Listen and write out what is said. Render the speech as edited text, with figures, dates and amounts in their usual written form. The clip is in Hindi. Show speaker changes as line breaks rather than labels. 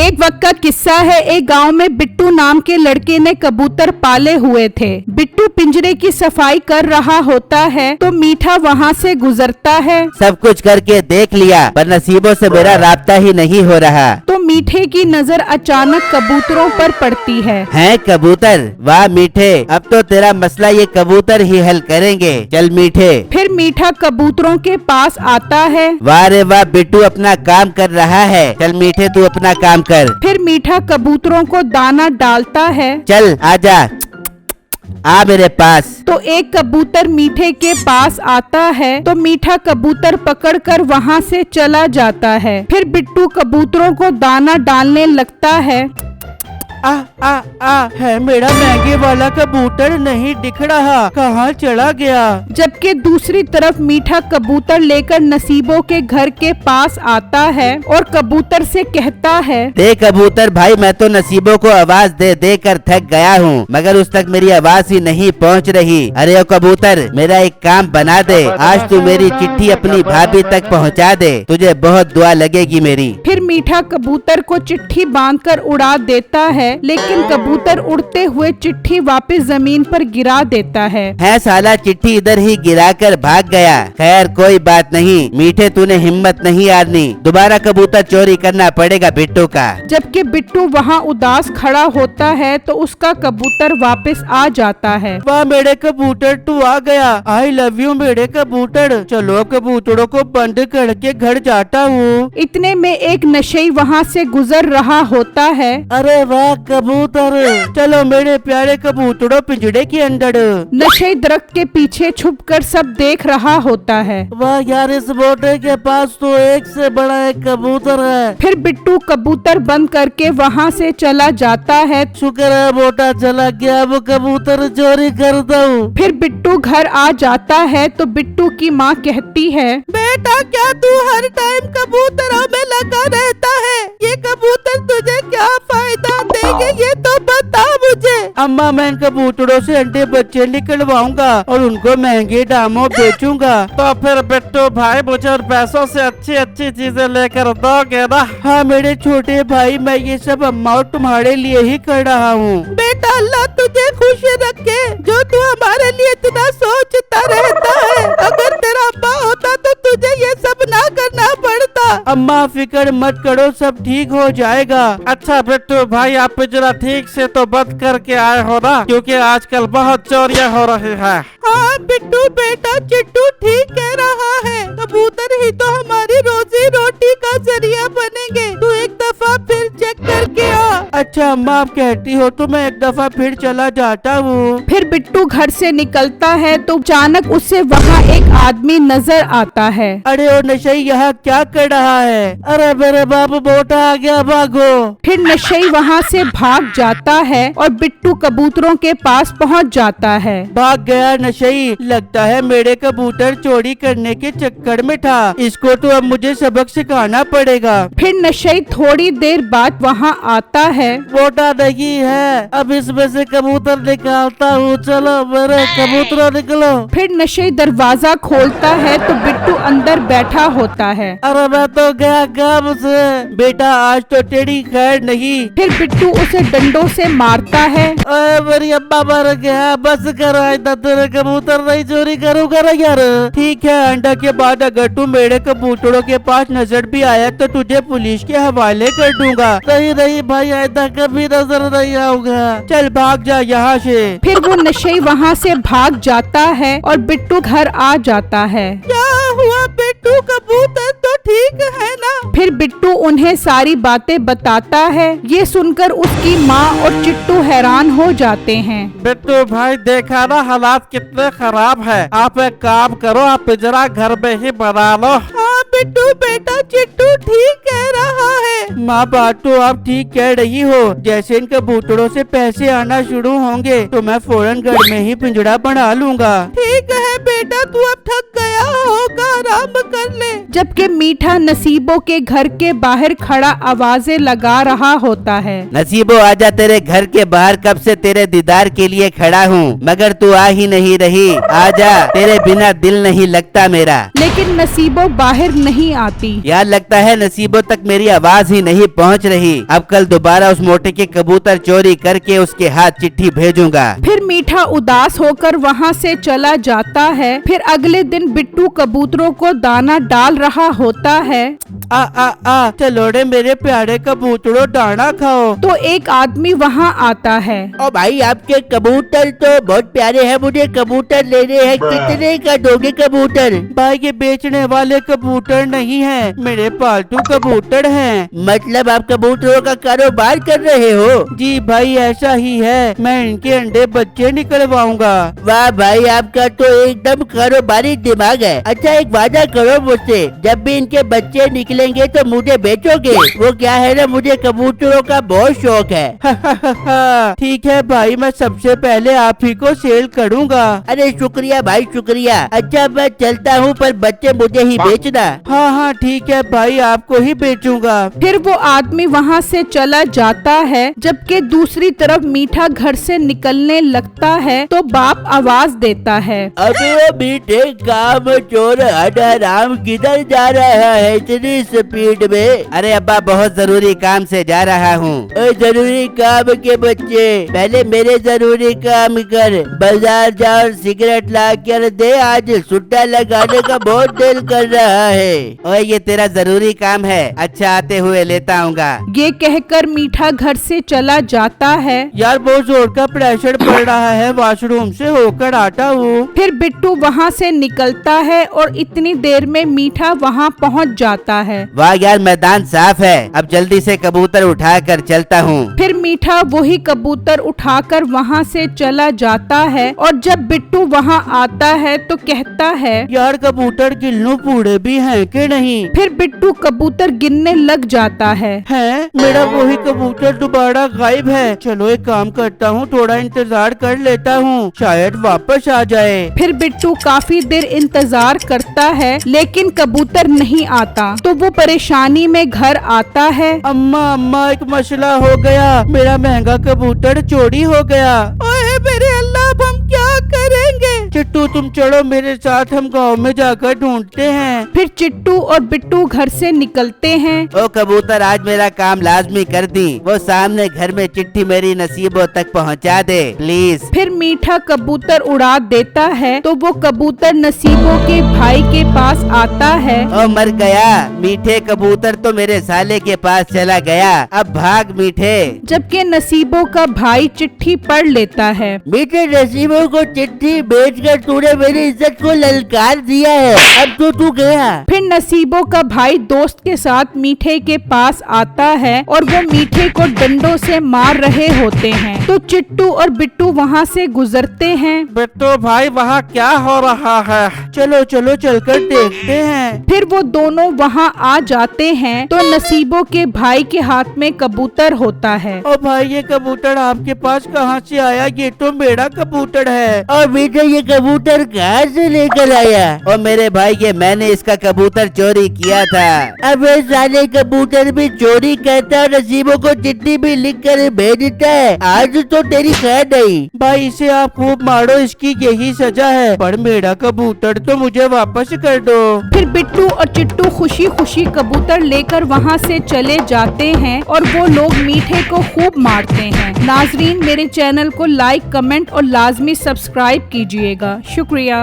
एक वक्त का किस्सा है। एक गांव में बिट्टू नाम के लड़के ने कबूतर पाले हुए थे। बिट्टू पिंजरे की सफाई कर रहा होता है तो मीठा वहां से गुजरता है।
सब कुछ करके देख लिया पर नसीबों से मेरा राब्ता ही नहीं हो रहा।
तो मीठे की नजर अचानक कबूतरों पर पड़ती है।
हैं कबूतर? वाह मीठे, अब तो तेरा मसला ये कबूतर ही हल करेंगे। चल मीठे।
फिर मीठा कबूतरों के पास आता है।
वाह रे वाह, बिट्टू अपना काम कर रहा है। चल मीठे तू अपना काम कर।
फिर मीठा कबूतरों को दाना डालता है।
चल आजा, आ मेरे पास।
तो एक कबूतर मीठे के पास आता है तो मीठा कबूतर पकड़कर वहां से चला जाता है। फिर बिट्टू कबूतरों को दाना डालने लगता है।
है मेरा महंगे वाला कबूतर नहीं दिख रहा, कहाँ चला गया?
जबकि दूसरी तरफ मीठा कबूतर लेकर नसीबों के घर के पास आता है और कबूतर से कहता है,
दे कबूतर भाई, मैं तो नसीबों को आवाज दे दे कर थक गया हूँ, मगर उस तक मेरी आवाज ही नहीं पहुँच रही। अरे ओ कबूतर, मेरा एक काम बना दे, आज तू मेरी चिट्ठी अपनी भाभी तक पहुँचा दे, तुझे बहुत दुआ लगेगी मेरी।
फिर मीठा कबूतर को चिट्ठी बांधकर उड़ा देता है, लेकिन कबूतर उड़ते हुए चिट्ठी वापस जमीन पर गिरा देता है
साला चिट्ठी इधर ही गिराकर भाग गया। खैर कोई बात नहीं मीठे, तूने हिम्मत नहीं हारनी, दोबारा कबूतर चोरी करना पड़ेगा बिट्टू का।
जबकि बिट्टू वहाँ उदास खड़ा होता है तो उसका कबूतर वापस आ जाता है।
वाह मेरे कबूतर, तू आ गया। आई लव यू मेरे कबूतर। चलो कबूतरों को बंद करके घर जाता हूँ।
इतने में एक नशेई वहाँ से गुजर रहा होता है।
अरे वाह कबूतर, चलो मेरे प्यारे कबूतरों पिंजरे के अंदर।
नशेई दरख्त के पीछे छुपकर सब देख रहा होता है।
वाह यार, इस बोटे के पास तो एक से बड़ा एक कबूतर है।
फिर बिट्टू कबूतर बंद करके वहाँ से चला जाता है।
शुक्र है बोटा चला गया, वो कबूतर चोरी करता हूँ।
फिर बिट्टू घर आ जाता है तो बिट्टू की माँ कहती है, बेटा क्या तू हर टाइम कबूतरों में लगा रहता है? ये कबूतर तुझे क्या फायदा देंगे ये तो बता मुझे।
अम्मा, मैं इन कबूतरों से अंडे बच्चे निकलवाऊंगा और उनको महंगे दामों बेचूंगा। तो फिर बिट्टू भाई मुझे उन पैसों से अच्छी अच्छी चीजें लेकर दोगे ना? हाँ मेरे छोटे भाई, मैं ये सब अम्मा और तुम्हारे लिए ही कर रहा हूँ।
बेटा अल्लाह तुझे खुश रखे, जो तू हमारे लिए इतना सोचता रहता है। अगर तेरा अब्बा होता तो तुझे ये सब ना करना पड़ता।
अम्मा फिक्र मत करो, सब ठीक हो जाएगा। अच्छा बिट्टू भाई, आप पिंजरा ठीक से तो बंद करके आए हो ना, क्योंकि आजकल बहुत चोरियां हो रही है।
हाँ बिट्टू बेटा, चिट्टू ठीक कह रहा है, कबूतर ही तो हमारी रोजी रोटी का जरिया बनेंगे। तू एक दफा फिर चेक करके आ।
अच्छा अम्मा, आप कहती हो तो मैं एक दफा फिर चला जाता हूँ।
फिर बिट्टू घर से निकलता है तो अचानक उसे वहाँ एक आदमी नजर आता है।
अरे ओ नशेई, यहाँ क्या कर रहा है? अरे मेरे बाबू बोटा आ गया, भागो।
फिर नशेई वहाँ से भाग जाता है और बिट्टू कबूतरों के पास पहुँच जाता है।
भाग गया नशेई, लगता है मेरे कबूतर चोरी करने के चक्कर में था। इसको तो अब मुझे सबक सिखाना पड़ेगा।
फिर नशेई थोड़ी देर बाद वहाँ आता है।
बोटा नहीं है, अब इसमें से कबूतर निकालता हूँ। चलो मेरे कबूतरों निकलो।
फिर नशेई दरवाजा खोलता है तो बिट्टू अंदर बैठा होता है।
अरे मैं तो गया काम से। बेटा आज तो तेरी खैर नहीं।
फिर बिट्टू उसे डंडों से मारता है।
मेरी अम्मा मर गया, बस करो, आइंदा तेरे कबूतर नहीं चोरी करूँगा ना यार। ठीक है, अंडा के बाद अगर तू मेरे कबूतरों के पास नजर भी आया तो तुझे पुलिस के हवाले कर दूंगा। नहीं नहीं भाई, आइंदा कभी नजर नहीं आऊंगा। चल भाग जा यहाँ से।
फिर वो नशेई वहाँ से भाग जाता है और बिट्टू घर आ जाता है। क्या हुआ बिट्टू, कबूतर तो ठीक है ना? फिर बिट्टू उन्हें सारी बातें बताता है। ये सुनकर उसकी माँ और चिट्टू हैरान हो जाते हैं।
बिट्टू भाई, देखा ना हालात कितने खराब है। आप एक काम करो, आप पिंजरा घर में ही बना लो।
हाँ बिट्टू बेटा, चिट्टू ठीक कह रहा है।
माँ बात तो आप ठीक कह रही हो। जैसे इन कबूतरों से पैसे आना शुरू होंगे तो मैं फौरन घर में ही पिंजरा बना लूंगा।
ठीक है बेटा, तू अब थक गया होगा, आराम कर ले। जबकि मीठा नसीबों के घर के बाहर खड़ा आवाजें लगा रहा होता है।
नसीबो आजा, तेरे घर के बाहर कब से तेरे दीदार के लिए खड़ा हूँ, मगर तू आ ही नहीं रही। आजा, तेरे बिना दिल नहीं लगता मेरा।
लेकिन नसीबों बाहर नहीं आती।
यार लगता है नसीबों तक मेरी आवाज ही चिट्ठी नहीं पहुंच रही। अब कल दोबारा उस मोटे के कबूतर चोरी करके उसके हाथ चिट्ठी भेजूंगा।
फिर मीठा उदास होकर वहाँ से चला जाता है। फिर अगले दिन बिट्टू कबूतरों को दाना डाल रहा होता है।
चलो रे मेरे प्यारे कबूतरों, दाना खाओ।
तो एक आदमी वहाँ आता है।
ओ भाई, आपके कबूतर तो बहुत प्यारे हैं, मुझे कबूतर लेने हैं, कितने का दोगे कबूतर? भाई ये बेचने वाले कबूतर नहीं है, मेरे पालतू कबूतर हैं। मतलब आप कबूतरों का कारोबार कर रहे हो? जी भाई ऐसा ही है, मैं इनके अंडे बच्चे निकलवाऊंगा। वाह भाई, आपका तो एकदम कारोबारी दिमाग है। अच्छा एक वादा करो मुझसे, जब भी इनके बच्चे निकलेंगे तो मुझे बेचोगे? वो क्या है ना, मुझे कबूतरों का बहुत शौक है। ठीक है भाई, मैं सबसे पहले आप ही को सेल करूँगा। अरे शुक्रिया भाई शुक्रिया। अच्छा मैं चलता हूँ, पर बच्चे मुझे ही बेचना। हाँ ठीक है भाई, आपको ही बेचूंगा।
फिर वो आदमी वहाँ से चला जाता है। जबकि दूसरी तरफ मीठा घर से निकलने लगता है तो बाप आवाज देता है,
अबे मीठे काम चोर हराम, किधर जा रहा है इतनी स्पीड में? अरे अब्बा बहुत जरूरी काम से जा रहा हूँ। जरूरी काम के बच्चे, पहले मेरे जरूरी काम कर। बाजार जा और सिगरेट ला कर दे, आज सुट्टा लगाने का बहुत दिल कर रहा है। और ये तेरा जरूरी काम है, अच्छा आते हुए लेता आऊंगा।
ये कहकर मीठा घर से चला जाता है।
यार बहुत जोर का प्रेशर पड़ रहा है, वॉशरूम से होकर आता हूँ।
फिर बिट्टू वहाँ से निकलता है और इतनी देर में मीठा वहाँ पहुँच जाता है।
वाह यार, मैदान साफ है, अब जल्दी से कबूतर उठा कर चलता हूँ।
फिर मीठा वही कबूतर उठाकर वहाँ से चला जाता है और जब बिट्टू वहाँ आता है तो कहता है,
यार कबूतर गिल्लू पूड़े भी हैं कि नहीं?
फिर बिट्टू कबूतर गिनने लग जाता है।
मेरा वही कबूतर दोबारा गायब है। चलो एक काम करता हूँ, थोड़ा इंतजार कर लेता हूँ, शायद वापस आ जाए।
फिर बिट्टू काफी देर इंतजार करता है लेकिन कबूतर नहीं आता। तो वो परेशानी में घर आता है।
अम्मा एक मसला हो गया, मेरा महंगा कबूतर चोरी हो गया। ओए मेरे अल्लाह, अब हम क्या करेंगे? चिट्टू तुम चलो मेरे साथ, हम गांव में जाकर ढूंढते हैं।
फिर चिट्टू और बिट्टू घर से निकलते हैं।
ओ कबूतर, आज मेरा काम लाजमी कर दी, वो सामने घर में चिट्ठी मेरी नसीबों तक पहुंचा दे प्लीज।
फिर मीठा कबूतर उड़ा देता है तो वो कबूतर नसीबों के भाई के पास आता है।
ओ मर गया, मीठे कबूतर तो मेरे साले के पास चला गया, अब भाग मीठे।
जबकि नसीबों का भाई चिट्ठी पढ़ लेता है।
मीठे नसीबों को चिट्ठी भेजकर तूने मेरी इज्जत को ललकार दिया है, अब तो तू गया।
फिर नसीबों का भाई दोस्त के साथ मीठे के पास आता है और वो मीठे को डंडों से मार रहे होते हैं। तो चिट्टू और बिट्टू वहाँ से गुजरते हैं।
बिट्टू भाई, वहाँ क्या हो रहा है? चलो चलकर देखते हैं।
फिर वो दोनों वहाँ आ जाते हैं तो नसीबों के भाई के हाथ में कबूतर होता है।
ओ भाई, ये कबूतर आपके पास कहाँ से आया? ये तो मेरा कबूतर है। और बेटा ये कबूतर कहाँ से लेकर आया? और मेरे भाई, ये मैंने इसका कबूतर चोरी किया था। अब साले कबूतर भी चोरी करता है, नसीबों को चिट्ठी भी लिख कर भेजता है। आज तो तेरी खैर नहीं। भाई इसे आप खूब मारो, इसकी यही सजा है, पर मेरा कबूतर तो मुझे वापस कर दो।
फिर बिट्टू और चिट्टू खुशी खुशी कबूतर लेकर वहाँ से चले जाते हैं और वो लोग मीठे को खूब मारते हैं। नाजरीन, मेरे चैनल को लाइक, कमेंट और लाजमी सब्सक्राइब कीजिएगा। शुक्रिया।